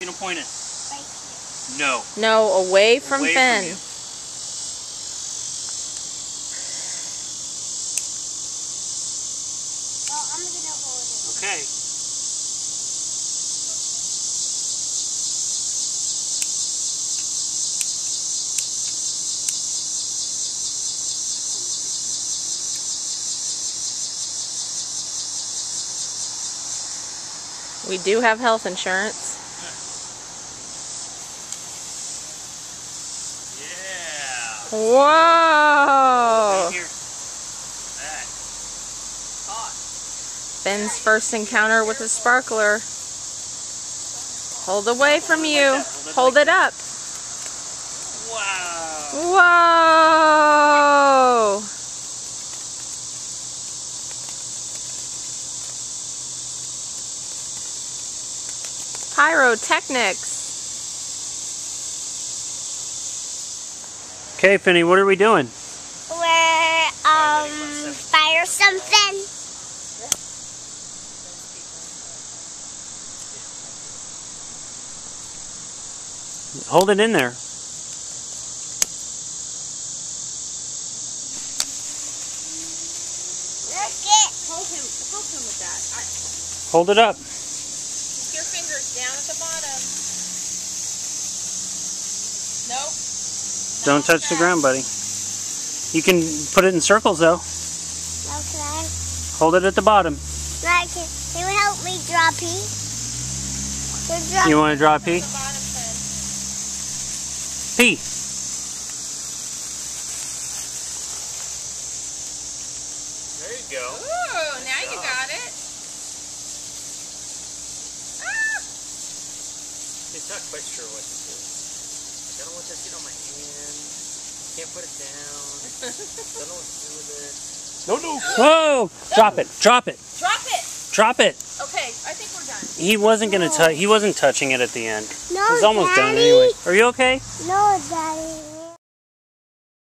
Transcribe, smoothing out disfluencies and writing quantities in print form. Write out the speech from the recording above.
You know, point it. Right here. No. No, away from Away Finn. From you. Well, I'm gonna hold it. Okay. We do have health insurance. Yeah. Whoa! Here. That. Hot. Finn's first encounter with a sparkler. Hold away from you. Hold it up. Wow. Whoa! Pyrotechnics. Okay, Finny, what are we doing? We're fire something. Hold it in there. Look it. Hold him with that. Hold it up. Keep your fingers down at the bottom. Nope. Don't touch the ground, buddy. You can put it in circles, though. Okay. Hold it at the bottom. Right, can you help me drop it? You want to draw a P? P. There you go. Ooh, now you got it. Ah! He's not quite sure what to do. I don't want this to get on my hand. Can't put it down. Don't know what to do with it. No. Whoa! Drop it. Drop it. Drop it. Drop it. Okay, I think we're done. He wasn't gonna touch. He wasn't touching it at the end. No, It was almost done Daddy. anyway. Are you okay? No, Daddy.